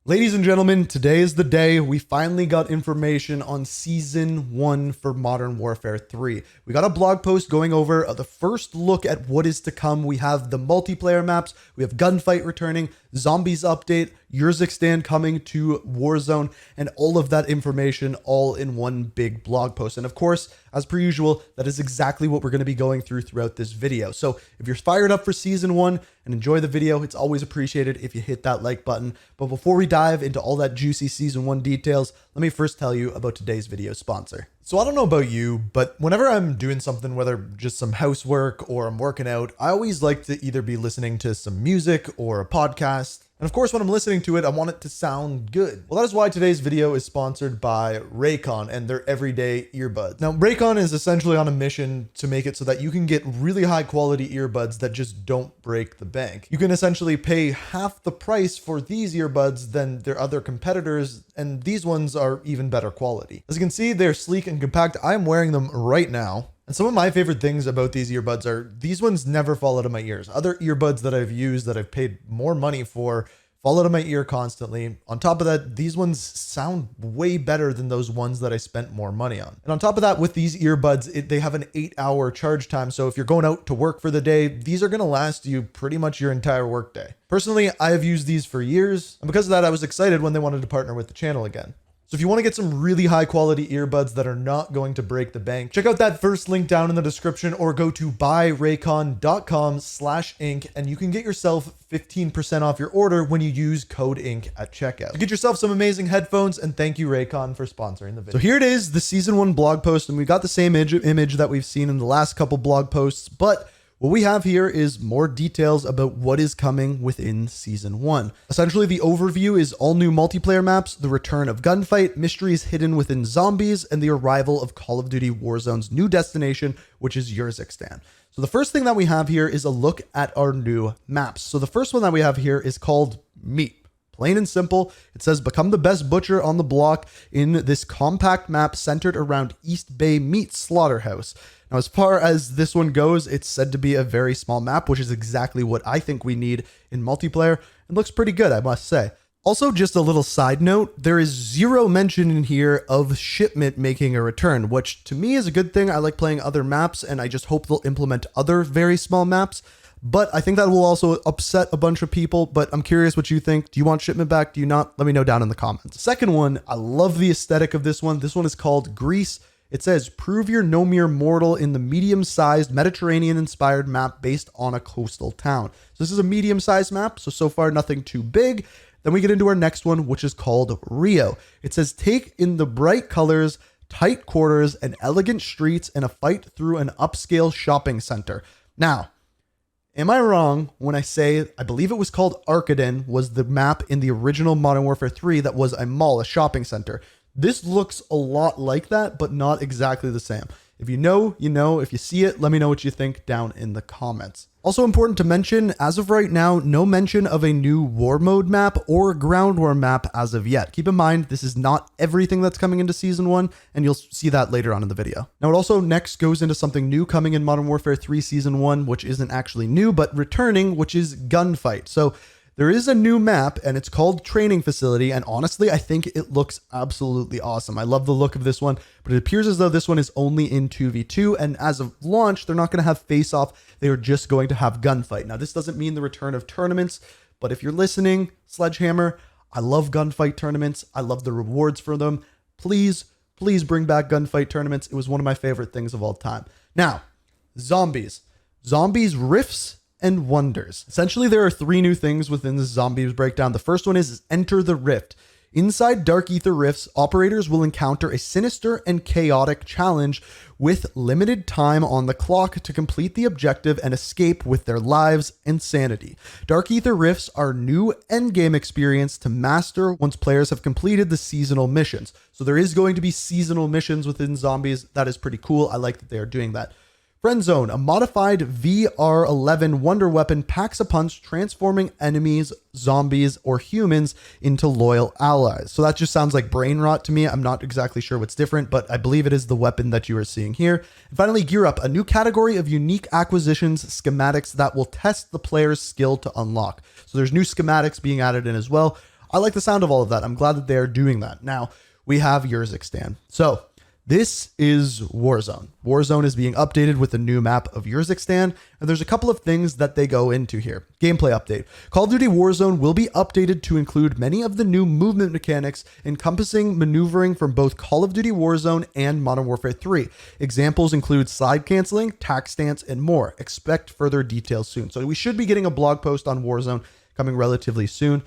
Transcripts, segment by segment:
Ladies and gentlemen, today is the day we finally got information on Season 1 for Modern Warfare 3. We got a blog post going over the first look at what is to come. We have the multiplayer maps, we have Gunfight returning, Zombies update, Urzikstan coming to Warzone, and all of that information all in one big blog post. And of course, as per usual, that is exactly what we're going to be going throughout this video. So if you're fired up for Season 1 and enjoy the video, it's always appreciated if you hit that like button. But before we dive into all that juicy Season 1 details, let me first tell you about today's video sponsor. So I don't know about you, but whenever I'm doing something, whether just some housework or I'm working out, I always like to either be listening to some music or a podcast. And of course, when I'm listening to it, I want it to sound good. Well, that is why today's video is sponsored by Raycon and their everyday earbuds. Now, Raycon is essentially on a mission to make it so that you can get really high quality earbuds that just don't break the bank. You can essentially pay half the price for these earbuds than their other competitors, and these ones are even better quality. As you can see, they're sleek and compact. I am wearing them right now. And some of my favorite things about these earbuds are these ones never fall out of my ears. Other earbuds that I've used that I've paid more money for fall out of my ear constantly. On top of that, these ones sound way better than those ones that I spent more money on. And on top of that, with these earbuds, they have an 8-hour charge time. So if you're going out to work for the day, these are going to last you pretty much your entire workday. Personally, I have used these for years. And because of that, I was excited when they wanted to partner with the channel again. So if you want to get some really high quality earbuds that are not going to break the bank, check out that first link down in the description or go to buyraycon.com/ink and you can get yourself 15% off your order when you use code INK at checkout. So get yourself some amazing headphones, and thank you Raycon for sponsoring the video. So here it is, the Season 1 blog post, and we got the same image that we've seen in the last couple blog posts, but what we have here is more details about what is coming within Season 1. Essentially, the overview is all new multiplayer maps, the return of Gunfight, mysteries hidden within Zombies, and the arrival of Call of Duty Warzone's new destination, which is Urzikstan. So the first thing that we have here is a look at our new maps. So the first one that we have here is called Meat. Plain and simple, it says become the best butcher on the block in this compact map centered around East Bay Meat Slaughterhouse. Now, as far as this one goes, it's said to be a very small map, which is exactly what I think we need in multiplayer. It looks pretty good, I must say. Also, just a little side note, there is zero mention in here of Shipment making a return, which to me is a good thing. I like playing other maps, and I just hope they'll implement other very small maps. But I think that will also upset a bunch of people, but I'm curious what you think. Do you want Shipment back? Do you not? Let me know down in the comments. Second one, I love the aesthetic of this one. This one is called Greece. It says, prove you're no mere mortal in the medium-sized Mediterranean-inspired map based on a coastal town. So this is a medium-sized map, so far nothing too big. Then we get into our next one, which is called Rio. It says, take in the bright colors, tight quarters, and elegant streets in a fight through an upscale shopping center. Now, am I wrong when I say, I believe it was called Arkaden, was the map in the original Modern Warfare 3 that was a mall, a shopping center. This looks a lot like that, but not exactly the same. If you know, you know. If you see it, let me know what you think down in the comments. Also important to mention, as of right now, no mention of a new war mode map or ground war map as of yet. Keep in mind, this is not everything that's coming into Season 1, and you'll see that later on in the video. Now, it also next goes into something new coming in Modern Warfare 3 Season 1, which isn't actually new, but returning, which is Gunfight. So there is a new map, and it's called Training Facility, and honestly, I think it looks absolutely awesome. I love the look of this one, but it appears as though this one is only in 2v2, and as of launch, they're not going to have face-off. They are just going to have Gunfight. Now, this doesn't mean the return of tournaments, but if you're listening, Sledgehammer, I love Gunfight tournaments. I love the rewards for them. Please, please bring back Gunfight tournaments. It was one of my favorite things of all time. Now, Zombies. Zombies Rifts and Wonders. Essentially, there are 3 new things within the Zombies breakdown. The first one is Enter the Rift. Inside Dark Ether Rifts, operators will encounter a sinister and chaotic challenge with limited time on the clock to complete the objective and escape with their lives and sanity. Dark Ether Rifts are new endgame experience to master once players have completed the seasonal missions. So there is going to be seasonal missions within Zombies. That is pretty cool. I like that they are doing that. Friend Zone, a modified VR-11 wonder weapon packs a punch, transforming enemies, zombies, or humans into loyal allies. So that just sounds like brain rot to me. I'm not exactly sure what's different, but I believe it is the weapon that you are seeing here. And finally, Gear Up, a new category of unique acquisitions, schematics that will test the player's skill to unlock. So there's new schematics being added in as well. I like the sound of all of that. I'm glad that they're doing that. Now we have Urzikstan. So this is Warzone. Warzone is being updated with the new map of Urzikstan, and there's a couple of things that they go into here. Gameplay update. Call of Duty Warzone will be updated to include many of the new movement mechanics encompassing maneuvering from both Call of Duty Warzone and Modern Warfare 3. Examples include slide canceling, tack stance, and more. Expect further details soon. So we should be getting a blog post on Warzone coming relatively soon.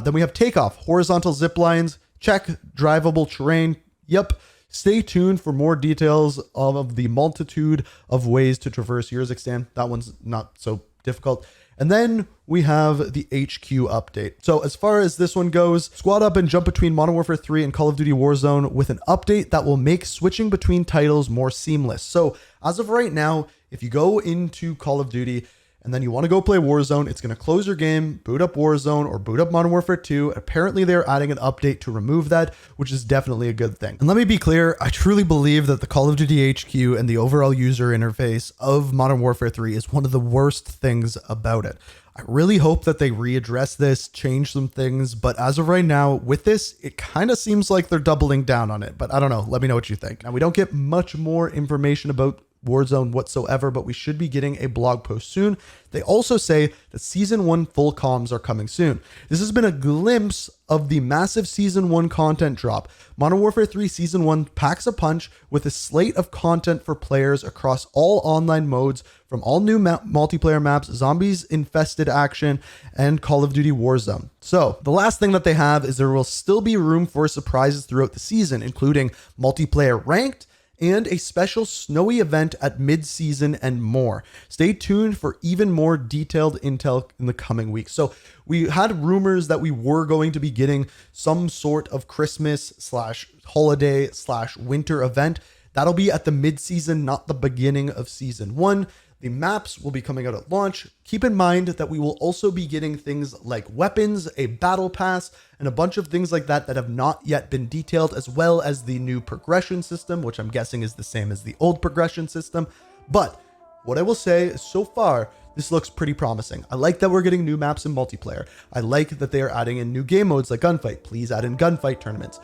Then we have takeoff, horizontal zip lines, check, drivable terrain. Yep. Stay tuned for more details of the multitude of ways to traverse Urzikstan. That one's not so difficult. And then we have the HQ update. So as far as this one goes, squad up and jump between Modern Warfare 3 and Call of Duty Warzone with an update that will make switching between titles more seamless. So as of right now, if you go into Call of Duty and then you want to go play Warzone, it's going to close your game, boot up Warzone, or boot up Modern Warfare 2. Apparently, they're adding an update to remove that, which is definitely a good thing. And let me be clear, I truly believe that the Call of Duty HQ and the overall user interface of Modern Warfare 3 is one of the worst things about it. I really hope that they readdress this, change some things, but as of right now, with this, it kind of seems like they're doubling down on it, but I don't know. Let me know what you think. Now, we don't get much more information about Warzone whatsoever, but we should be getting a blog post soon. They also say that Season 1 full comms are coming soon. This has been a glimpse of the massive Season 1 content drop. Modern Warfare 3 Season 1 packs a punch with a slate of content for players across all online modes, from all new multiplayer maps, zombies infested action, and Call of Duty Warzone. So the last thing that they have is there will still be room for surprises throughout the season, including multiplayer ranked, and a special snowy event at mid-season and more. Stay tuned for even more detailed intel in the coming weeks. So we had rumors that we were going to be getting some sort of Christmas / holiday / winter event. That'll be at the mid-season, not the beginning of Season 1. The maps will be coming out at launch. Keep in mind that we will also be getting things like weapons, a battle pass, and a bunch of things like that that have not yet been detailed, as well as the new progression system, which I'm guessing is the same as the old progression system. But what I will say is, so far, this looks pretty promising. I like that we're getting new maps in multiplayer. I like that they are adding in new game modes like gunfight. Please add in gunfight tournaments.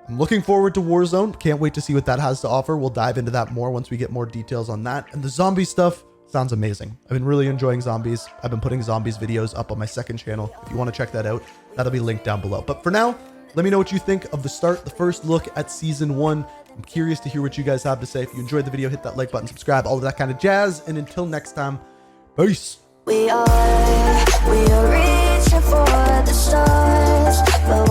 I'm looking forward to Warzone. Can't wait to see what that has to offer. We'll dive into that more once we get more details on that. And the zombie stuff sounds amazing. I've been really enjoying zombies. I've been putting zombies videos up on my second channel. If you want to check that out, that'll be linked down below. But for now, let me know what you think of the first look at Season 1. I'm curious to hear what you guys have to say. If you enjoyed the video, hit that like button, subscribe, all of that kind of jazz. And until next time, peace. We are reaching for the stars, but